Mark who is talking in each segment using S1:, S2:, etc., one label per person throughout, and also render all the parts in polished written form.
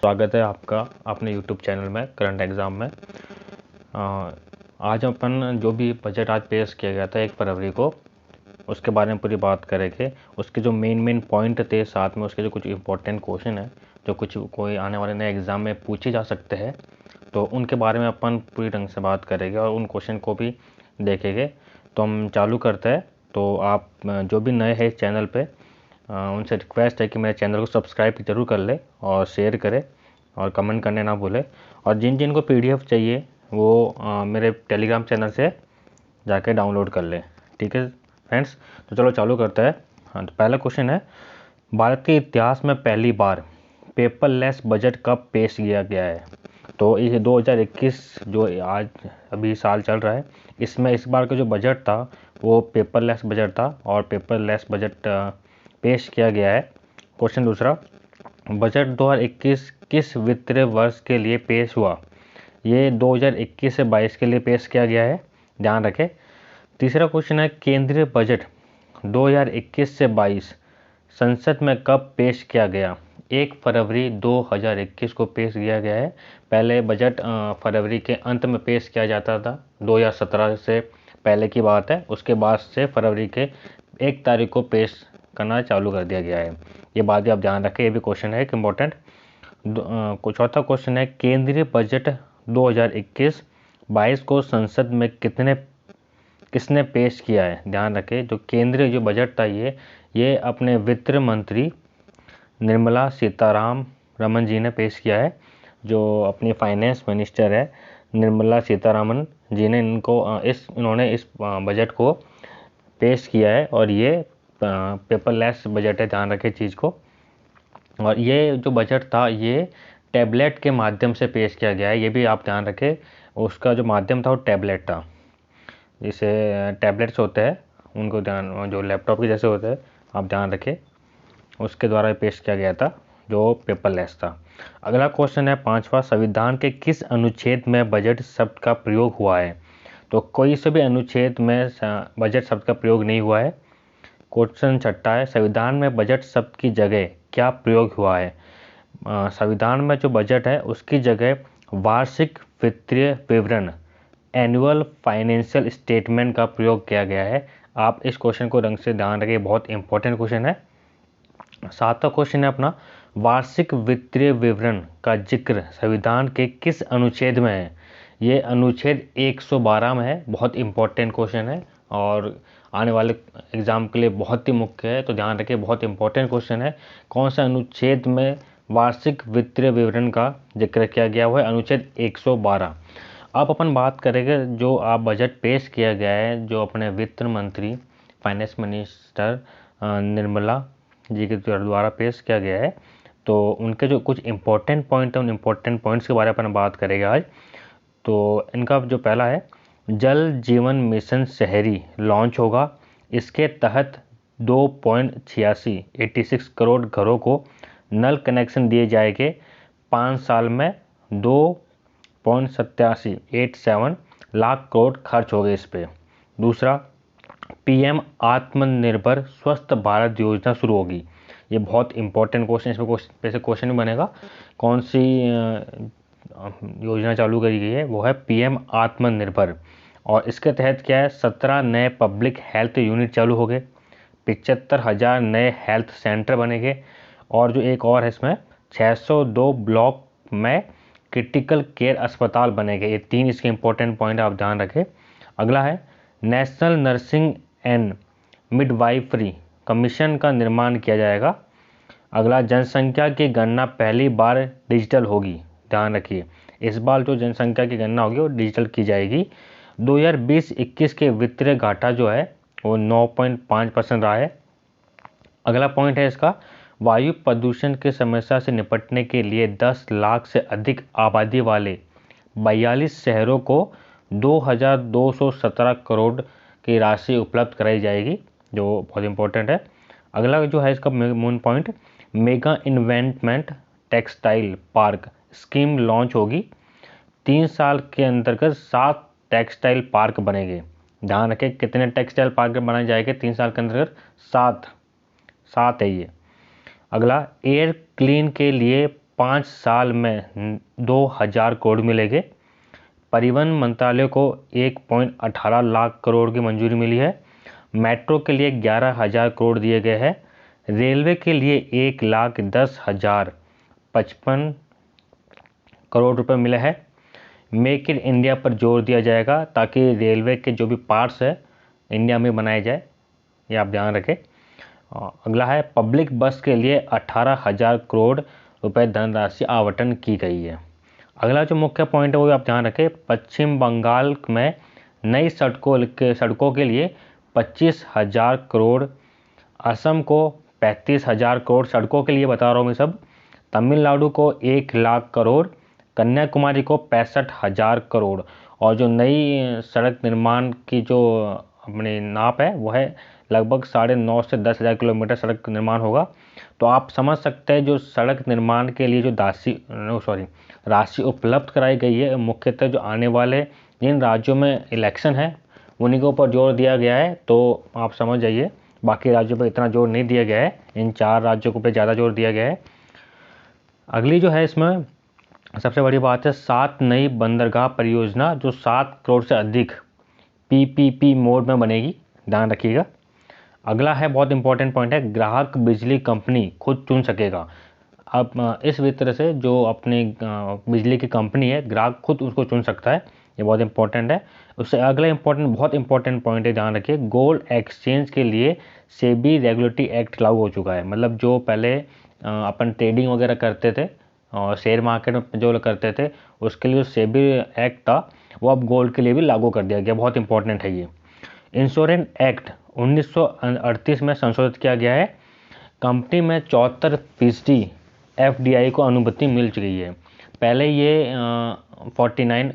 S1: स्वागत है आपका अपने YouTube चैनल में करंट एग्ज़ाम में। आज अपन जो भी बजट आज पेश किया गया था 1 फरवरी को, उसके बारे में पूरी बात करेंगे। उसके जो मेन पॉइंट थे, साथ में उसके जो कुछ इंपॉर्टेंट क्वेश्चन है जो कुछ कोई आने वाले नए एग्ज़ाम में पूछे जा सकते हैं, तो उनके बारे में अपन पूरी ढंग से बात करेंगे और उन क्वेश्चन को भी देखेंगे। तो हम चालू करते हैं। तो आप जो भी नए हैं इस चैनल पे, उनसे रिक्वेस्ट है कि मेरे चैनल को सब्सक्राइब ज़रूर कर ले और शेयर करें और कमेंट करने ना भूलें। और जिन जिन को PDF चाहिए वो मेरे टेलीग्राम चैनल से जाके डाउनलोड कर लें। ठीक है फ्रेंड्स, तो चलो चालू करते हैं। हाँ, तो पहला क्वेश्चन है, भारत के इतिहास में पहली बार पेपरलेस बजट कब पेश किया गया है? तो ये 2021 जो आज अभी साल चल रहा है, इसमें इस बार का जो बजट था वो पेपरलेस बजट था और पेपरलेस बजट पेश किया गया है। क्वेश्चन दूसरा, बजट 2021 किस वित्तीय वर्ष के लिए पेश हुआ? ये 2021 से 22 के लिए पेश किया गया है, ध्यान रखें। तीसरा क्वेश्चन है, केंद्रीय बजट 2021 से 22 संसद में कब पेश किया गया? 1 फरवरी 2021 को पेश किया गया है। पहले बजट फरवरी के अंत में पेश किया जाता था, 2017 से पहले की बात है। उसके बाद से फरवरी के 1 तारीख को पेश करना चालू कर दिया गया है। ये बात भी आप ध्यान रखें, ये भी क्वेश्चन है एक इम्पोर्टेंट। चौथा क्वेश्चन है, केंद्रीय बजट 2021-22 को संसद में किसने पेश किया है? ध्यान रखें, जो केंद्रीय जो बजट था ये अपने वित्त मंत्री निर्मला सीतारमण जी ने पेश किया है। जो अपनी फाइनेंस मिनिस्टर है निर्मला सीतारमण जी ने इन्होंने इस बजट को पेश किया है और ये पेपरलेस बजट है, ध्यान रखें चीज़ को। और ये जो बजट था ये टैबलेट के माध्यम से पेश किया गया है, ये भी आप ध्यान रखें। उसका जो माध्यम था वो टैबलेट था, जिसे टैबलेट्स होते हैं उनको जो लैपटॉप के जैसे होते हैं, आप ध्यान रखें, उसके द्वारा पेश किया गया था जो पेपरलेस था। अगला क्वेश्चन है 5वां, संविधान के किस अनुच्छेद में बजट शब्द का प्रयोग हुआ है? तो कोई से भी अनुच्छेद में बजट शब्द का प्रयोग नहीं हुआ है। क्वेश्चन 6 है, संविधान में बजट शब्द की जगह क्या प्रयोग हुआ है? संविधान में जो बजट है उसकी जगह वार्षिक वित्तीय विवरण एनुअल फाइनेंशियल स्टेटमेंट का प्रयोग किया गया है। आप इस क्वेश्चन को ढंग से ध्यान रखिए, बहुत इंपॉर्टेंट क्वेश्चन है। 7वां क्वेश्चन है अपना, वार्षिक वित्तीय विवरण का जिक्र संविधान के किस अनुच्छेद में है? ये अनुच्छेद 112 में है। बहुत इंपॉर्टेंट क्वेश्चन है और आने वाले एग्जाम के लिए बहुत ही मुख्य है, तो ध्यान रखिए, बहुत इंपॉर्टेंट क्वेश्चन है। कौन सा अनुच्छेद में वार्षिक वित्तीय विवरण का जिक्र किया गया हुआ है? अनुच्छेद 112। अब अपन बात करेंगे जो आप बजट पेश किया गया है, जो अपने वित्त मंत्री फाइनेंस मिनिस्टर निर्मला जी के द्वारा पेश किया गया है, तो उनके जो कुछ इंपॉर्टेंट पॉइंट है उन इंपॉर्टेंट पॉइंट्स के बारे में अपन बात करेंगे आज। तो इनका जो पहला है, जल जीवन मिशन शहरी लॉन्च होगा। इसके तहत 2.86 करोड़ घरों को नल कनेक्शन दिए जाएंगे। 5 साल में 2.87 लाख करोड़ खर्च हो गए इस पे। दूसरा, PM आत्मनिर्भर स्वस्थ भारत योजना शुरू होगी। ये बहुत इंपॉर्टेंट क्वेश्चन, इसमें क्वेश्चन भी बनेगा। कौन सी योजना चालू करी गई है? वो है PM आत्मनिर्भर। और इसके तहत क्या है, 17 नए पब्लिक हेल्थ यूनिट चालू हो गए, 75,000 नए हेल्थ सेंटर बनेंगे और जो एक और है इसमें 602 ब्लॉक में क्रिटिकल केयर अस्पताल बनेंगे। ये 3 इसके इंपॉर्टेंट पॉइंट आप ध्यान रखें। अगला है, national nursing and midwifery commission का निर्माण किया जाएगा। अगला, जनसंख्या की गणना पहली बार डिजिटल होगी। ध्यान रखिए, इस बार जो जनसंख्या की गणना होगी वो डिजिटल की जाएगी। 2020-21 के वित्तीय घाटा जो है वो 9.5% रहा है। अगला पॉइंट है इसका, वायु प्रदूषण की समस्या से निपटने के लिए 10 लाख से अधिक आबादी वाले 42 शहरों को 2,217 करोड़ की राशि उपलब्ध कराई जाएगी, जो बहुत इंपॉर्टेंट है। अगला जो है इसका main point, mega investment textile park scheme launch होगी। 3 साल के अंतर्गत 7 टेक्सटाइल पार्क बनेंगे। ध्यान रखें, कितने टेक्सटाइल पार्क बनाए जाएंगे 3 साल के अंतर्गत? 7 है ये। अगला, एयर क्लीन के लिए 5 साल में 2000 करोड़ मिलेंगे। परिवहन मंत्रालय को 1.18 लाख करोड़ की मंजूरी मिली है। मेट्रो के लिए 11,000 करोड़ दिए गए हैं। रेलवे के लिए 1,10,055 करोड़ रुपए मिले हैं। मेक इन इंडिया पर जोर दिया जाएगा ताकि रेलवे के जो भी पार्ट्स है इंडिया में बनाए जाए, ये आप ध्यान रखें। अगला है पब्लिक बस के लिए 18,000 करोड़ रुपए धनराशि आवंटन की गई है। अगला जो मुख्य पॉइंट है वो आप ध्यान रखें, पश्चिम बंगाल में नई सड़कों के लिए 25,000 करोड़, असम को 35,000 करोड़ सड़कों के लिए बता रहा हूँ मैं सब, तमिलनाडु को 1 लाख करोड़, कन्याकुमारी को 65,000 करोड़। और जो नई सड़क निर्माण की जो अपनी नाप है वो है लगभग 9.5 से 10,000 किलोमीटर सड़क निर्माण होगा। तो आप समझ सकते हैं जो सड़क निर्माण के लिए जो राशि उपलब्ध कराई गई है, मुख्यतः जो आने वाले जिन राज्यों में इलेक्शन है उन्हीं के ऊपर जोर दिया गया है। तो आप समझ जाइए, बाकी राज्यों पर इतना जोर नहीं दिया गया है, इन 4 राज्यों के ऊपर ज़्यादा जोर दिया गया है। अगली जो है इसमें सबसे बड़ी बात है 7 नई बंदरगाह परियोजना जो 7 करोड़ से अधिक PPP मोड में बनेगी, ध्यान रखिएगा। अगला है बहुत इंपॉर्टेंट पॉइंट है, ग्राहक बिजली कंपनी खुद चुन सकेगा। अब इस वित्त से जो अपनी बिजली की कंपनी है ग्राहक खुद उसको चुन सकता है, ये बहुत इंपॉर्टेंट है। उससे अगला बहुत इंपॉर्टेंट पॉइंट है, ध्यान रखिए, गोल्ड एक्सचेंज के लिए सेबी रेगुलेटरी एक्ट लागू हो चुका है। मतलब जो पहले अपन ट्रेडिंग वगैरह करते थे और शेयर मार्केट में जो करते थे उसके लिए जो सेबी एक्ट था वो अब गोल्ड के लिए भी लागू कर दिया गया, बहुत इंपॉर्टेंट है ये। इंश्योरेंस एक्ट 1938 में संशोधित किया गया है। कंपनी में 74% FDI को अनुमति मिल चुकी है। पहले ये 49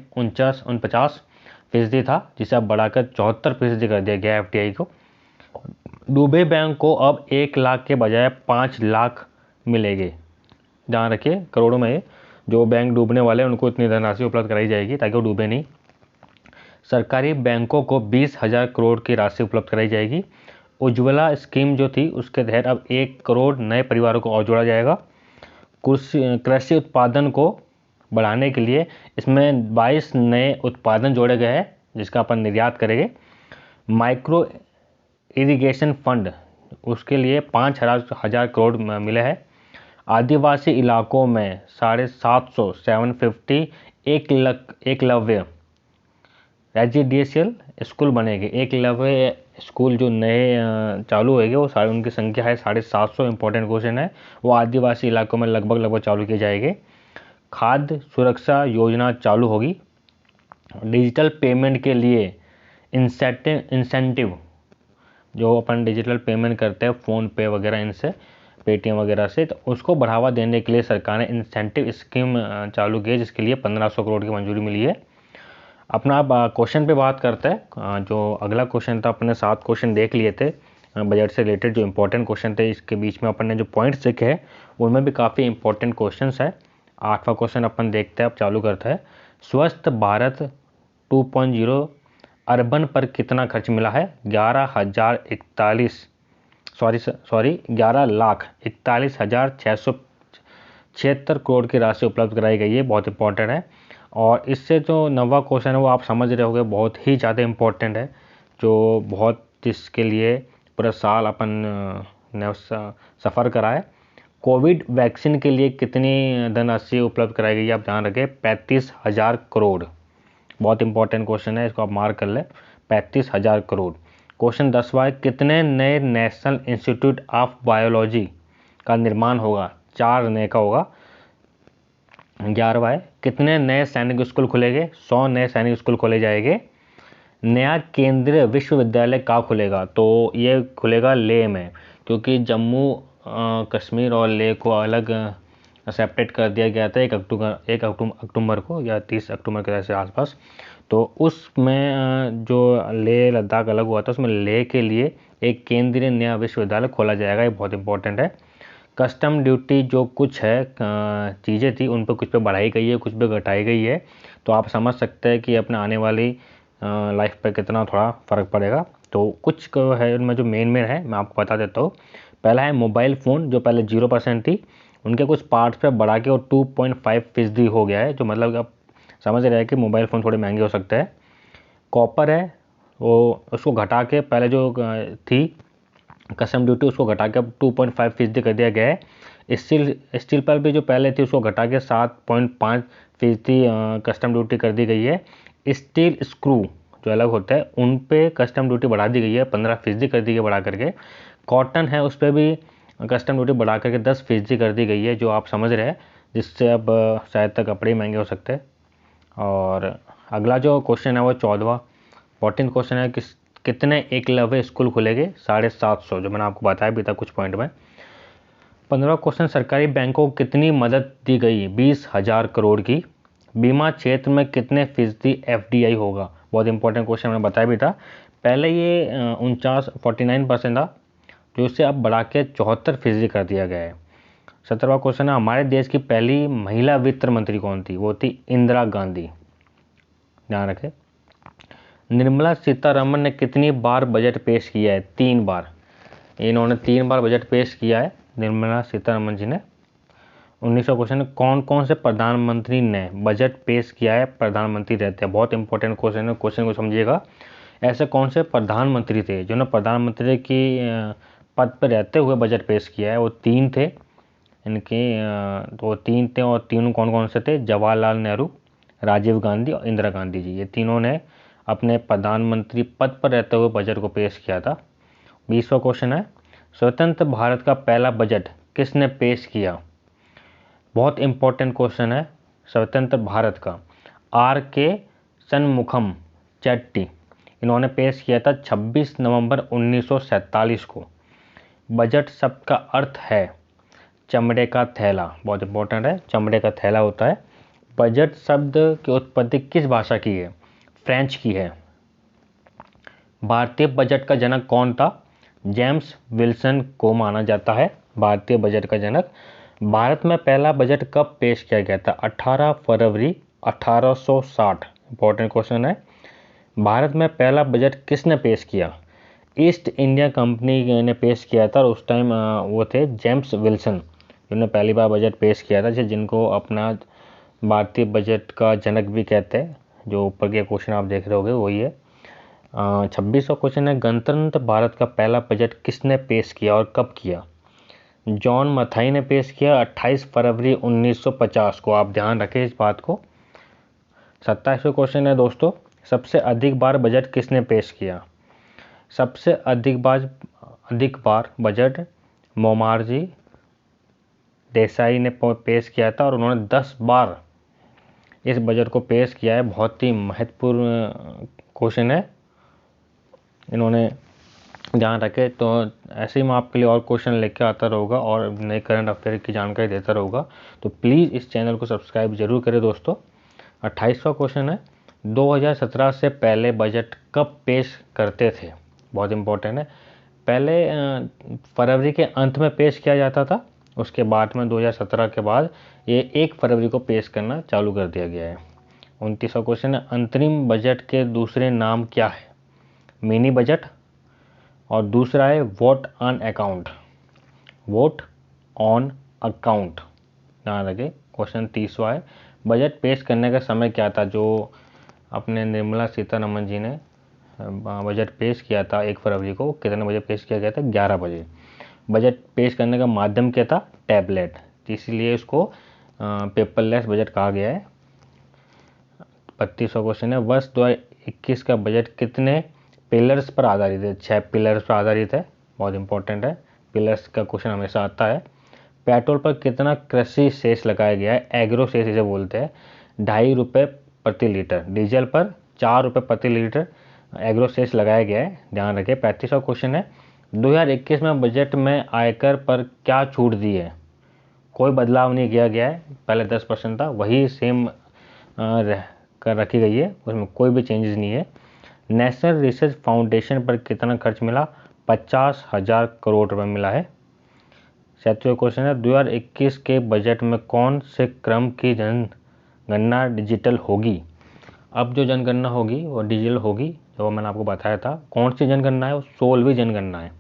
S1: था, जिसे अब बढ़ाकर 74% कर दिया गया FDI को। डूबे बैंक को अब 1 लाख के बजाय 5 लाख मिलेंगे, ध्यान रखिए, करोड़ों में। जो बैंक डूबने वाले हैं उनको इतनी धनराशि उपलब्ध कराई जाएगी ताकि वो डूबे नहीं। सरकारी बैंकों को 20,000 करोड़ की राशि उपलब्ध कराई जाएगी। उज्ज्वला स्कीम जो थी उसके तहत अब 1 करोड़ नए परिवारों को और जोड़ा जाएगा। कृषि उत्पादन को बढ़ाने के लिए इसमें 22 नए उत्पादन जोड़े गए हैं जिसका अपन निर्यात करेंगे। माइक्रो इरिगेशन फंड उसके लिए 5,000 करोड़ मिले हैं। आदिवासी इलाकों में 750 एकलव्य रेजिडेंशियल स्कूल बनेंगे। एकलव्य स्कूल जो नए चालू होंगे वो सारे, उनकी संख्या है 750। इंपॉर्टेंट क्वेश्चन है, वो आदिवासी इलाकों में लगभग चालू किए जाएंगे। खाद्य सुरक्षा योजना चालू होगी। डिजिटल पेमेंट के लिए इंसेंटिव जो अपन डिजिटल पेमेंट करते हैं फ़ोन पे वगैरह इनसे, पेटीएम वगैरह से, तो उसको बढ़ावा देने के लिए सरकार ने इंसेंटिव स्कीम चालू की है जिसके लिए 1,500 करोड़ की मंजूरी मिली है। अपना अब क्वेश्चन पे बात करते हैं। जो अगला क्वेश्चन था, अपने 7 क्वेश्चन देख लिए थे बजट से रिलेटेड, जो इंपॉर्टेंट क्वेश्चन थे। इसके बीच में अपन ने जो पॉइंट्स देखे हैं उनमें भी काफ़ी इंपॉर्टेंट क्वेश्चंस है। 8वां क्वेश्चन अपन देखते हैं, अब चालू करते हैं। स्वस्थ भारत 2.0 अर्बन पर कितना खर्च मिला है? 11,41,676 करोड़ की राशि उपलब्ध कराई गई है, बहुत इंपॉर्टेंट है। और इससे जो 9वां क्वेश्चन है वो आप समझ रहे होंगे, बहुत ही ज़्यादा इंपॉर्टेंट है, जो बहुत जिसके लिए पूरा साल अपन ने सफ़र करा है। कोविड वैक्सीन के लिए कितनी धनराशि उपलब्ध कराई गई है? आप ध्यान रखें, 35,000 करोड़। बहुत इंपॉर्टेंट क्वेश्चन है, इसको आप मार्क कर लें, 35,000 करोड़। क्वेश्चन 10वां है, कितने नए नेशनल इंस्टीट्यूट ऑफ बायोलॉजी का निर्माण होगा? 4 नए का होगा। 11वां है, कितने नए सैनिक स्कूल खुलेंगे? 100 नए सैनिक स्कूल खोले जाएंगे। नया केंद्रीय विश्वविद्यालय कहाँ खुलेगा? तो ये खुलेगा लेह में, क्योंकि जम्मू कश्मीर और लेह को अलग सेपरेट कर दिया गया था 1 अक्टूबर को या 30 अक्टूबर के ऐसे आसपास। तो उसमें जो लेह लद्दाख अलग हुआ था, उसमें लेह के लिए एक केंद्रीय नया विश्वविद्यालय खोला जाएगा, ये बहुत इंपॉर्टेंट है। कस्टम ड्यूटी जो कुछ है चीज़ें थी उन पर कुछ पे बढ़ाई गई है, कुछ पे घटाई गई है। तो आप समझ सकते हैं कि अपने आने वाली लाइफ पे कितना थोड़ा फ़र्क पड़ेगा। तो कुछ है उनमें जो मेन है मैं आपको बता देता हूँ। पहला है मोबाइल फ़ोन, जो पहले 0% थी उनके कुछ पार्ट्स पे बढ़ा के और 2.5% हो गया है, जो मतलब आप समझ रहे हैं कि मोबाइल फ़ोन थोड़े महंगे हो सकते हैं। कॉपर है वो उसको घटा के पहले जो थी कस्टम ड्यूटी उसको घटा के अब 2.5% कर दिया गया है। स्टील पर भी जो पहले थी उसको घटा के 7.5% कस्टम ड्यूटी कर दी गई है। स्टील स्क्रू जो अलग होता है उन पे कस्टम ड्यूटी बढ़ा दी गई है, 15% कर दी गई बढ़ा करके। कॉटन है उस पर भी कस्टम ड्यूटी बढ़ा करके 10% कर दी गई है, जो आप समझ रहे हैं, जिससे अब शायद तक कपड़े महंगे हो सकते हैं। और अगला जो क्वेश्चन है वो 14 क्वेश्चन है कि कितने एकलव्य स्कूल खुलेंगे? 750, जो मैंने आपको बताया भी था कुछ पॉइंट में। 15 क्वेश्चन, सरकारी बैंकों को कितनी मदद दी गई? 20,000 करोड़ की। बीमा क्षेत्र में कितने फीसदी FDI होगा? बहुत इंपॉर्टेंट क्वेश्चन मैंने बताया भी था। पहले ये 49% था, जो इससे अब बढ़ा के 74% कर दिया गया है। 17वां क्वेश्चन है, हमारे देश की पहली महिला वित्त मंत्री कौन थी? वो थी इंदिरा गांधी, ध्यान रखें। निर्मला सीतारमण ने कितनी बार बजट पेश किया है? 3 बार। इन्होंने 3 बार बजट पेश किया है, निर्मला सीतारमण जी ने। 19वां क्वेश्चन, कौन कौन से प्रधानमंत्री ने बजट पेश किया है प्रधानमंत्री रहते हैं? बहुत इंपॉर्टेंट क्वेश्चन है, क्वेश्चन को समझिएगा। ऐसे कौन से प्रधानमंत्री थे जिन्होंने प्रधानमंत्री की पद पर रहते हुए बजट पेश किया है? वो 3 थे इनके, तो 3 थे, और तीनों कौन कौन से थे? जवाहरलाल नेहरू, राजीव गांधी और इंदिरा गांधी जी। ये तीनों ने अपने प्रधानमंत्री पद पर रहते हुए बजट को पेश किया था। 20वां क्वेश्चन है, स्वतंत्र भारत का पहला बजट किसने पेश किया? बहुत इंपॉर्टेंट क्वेश्चन है स्वतंत्र भारत का। RK शनमुखम चेट्टी, इन्होंने पेश किया था 26 नवंबर 1947 को। बजट शब्द का अर्थ है चमड़े का थैला, बहुत इंपॉर्टेंट है, चमड़े का थैला होता है। बजट शब्द की उत्पत्ति किस भाषा की है? फ्रेंच की है। भारतीय बजट का जनक कौन था? जेम्स विल्सन को माना जाता है भारतीय बजट का जनक। भारत में पहला बजट कब पेश किया गया था? 18 फरवरी 1860। इंपॉर्टेंट क्वेश्चन है। भारत में पहला बजट किसने पेश किया? ईस्ट इंडिया कंपनी ने पेश किया था, और उस टाइम वो थे जेम्स विल्सन, जिन्होंने पहली बार बजट पेश किया था, जिनको अपना भारतीय बजट का जनक भी कहते हैं। जो ऊपर के क्वेश्चन आप देख रहे होगे वही है। 26वां क्वेश्चन है, गणतंत्र भारत का पहला बजट किसने पेश किया और कब किया? जॉन मथाई ने पेश किया 28 फरवरी 1950 को, आप ध्यान रखें इस बात को। 27वां क्वेश्चन है दोस्तों, सबसे अधिक बार बजट किसने पेश किया? सबसे अधिक बार बजट मोरारजी देसाई ने पेश किया था, और उन्होंने 10 बार इस बजट को पेश किया है। बहुत ही महत्वपूर्ण क्वेश्चन है, इन्होंने ध्यान रखे। तो ऐसे ही मैं आपके लिए और क्वेश्चन लेके आता रहूँगा और नए करंट अफेयर की जानकारी देता रहूँगा, तो प्लीज़ इस चैनल को सब्सक्राइब जरूर करें दोस्तों। 28वां क्वेश्चन है, 2017 से पहले बजट कब पेश करते थे? बहुत इंपॉर्टेंट है। पहले फरवरी के अंत में पेश किया जाता था, उसके बाद में 2017 के बाद ये 1 फरवरी को पेश करना चालू कर दिया गया है। 29वां क्वेश्चन है, अंतरिम बजट के दूसरे नाम क्या है? मिनी बजट, और दूसरा है vote on account, vote on account, ध्यान रखें। क्वेश्चन 30वां है, बजट पेश करने का समय क्या था? जो अपने निर्मला सीतारमण जी ने बजट पेश किया था 1 फरवरी को, कितने बजे पेश किया गया था? 11 बजे। बजट पेश करने का माध्यम क्या था? टैबलेट, इसीलिए इसको पेपरलेस बजट कहा गया है। 32वां क्वेश्चन है, वर्ष 2021 का बजट कितने पिलर्स पर आधारित है? 6 पिलर्स पर आधारित है, बहुत इंपॉर्टेंट है, पिलर्स का क्वेश्चन हमेशा आता है। पेट्रोल पर कितना कृषि सेस लगाया गया है? एग्रो सेस इसे बोलते हैं, 2.5 रुपये प्रति लीटर। डीजल पर 4 रुपये प्रति लीटर एग्रो सेस लगाया गया है, ध्यान रखें। 35वां क्वेश्चन है, 2021 में बजट में आयकर पर क्या छूट दी है? कोई बदलाव नहीं किया गया है, पहले 10% था, वही सेम कर रखी गई है, उसमें कोई भी चेंजेस नहीं है। नेशनल रिसर्च फाउंडेशन पर कितना खर्च मिला? 50,000 करोड़ रुपये मिला है। 37वां क्वेश्चन है, 2021 के बजट में कौन से क्रम की जनगणना डिजिटल होगी? अब जो जनगणना होगी वो डिजिटल होगी, जो मैंने आपको बताया था। कौन सी जनगणना है? वो 16वीं जनगणना है,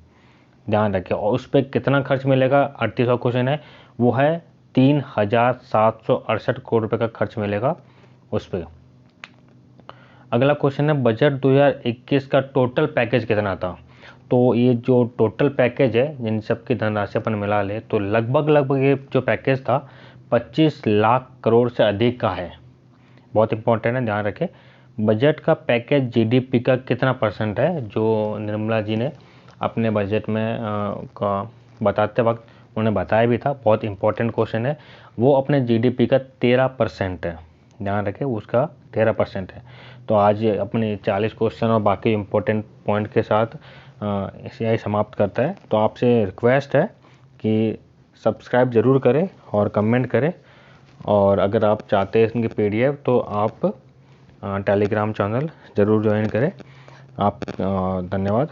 S1: ध्यान रखें। और उस पर कितना खर्च मिलेगा? 38वां क्वेश्चन है, वो है 3,768 करोड़ रुपए का खर्च मिलेगा उस पर। अगला क्वेश्चन है बजट 2021 का टोटल पैकेज कितना था। तो ये जो टोटल पैकेज है जिन सब की धनराशि अपन मिला ले तो लगभग ये जो पैकेज था 25 लाख करोड़ से अधिक का है। बहुत इंपॉर्टेंट है, ध्यान रखें। बजट का पैकेज जीडीपी का कितना परसेंट है, जो निर्मला जी ने अपने बजट में का बताते वक्त उन्होंने बताया भी था, बहुत इंपॉर्टेंट क्वेश्चन है। वो अपने जीडीपी का 13% है, ध्यान रखें उसका 13% है। तो आज अपने 40 क्वेश्चन और बाकी इंपॉर्टेंट पॉइंट के साथ इसे यही समाप्त करता है। तो आपसे रिक्वेस्ट है कि सब्सक्राइब ज़रूर करें और कमेंट करें, और अगर आप चाहते हैं इनकी PDF तो आप टेलीग्राम चैनल ज़रूर ज्वाइन करें। आप धन्यवाद।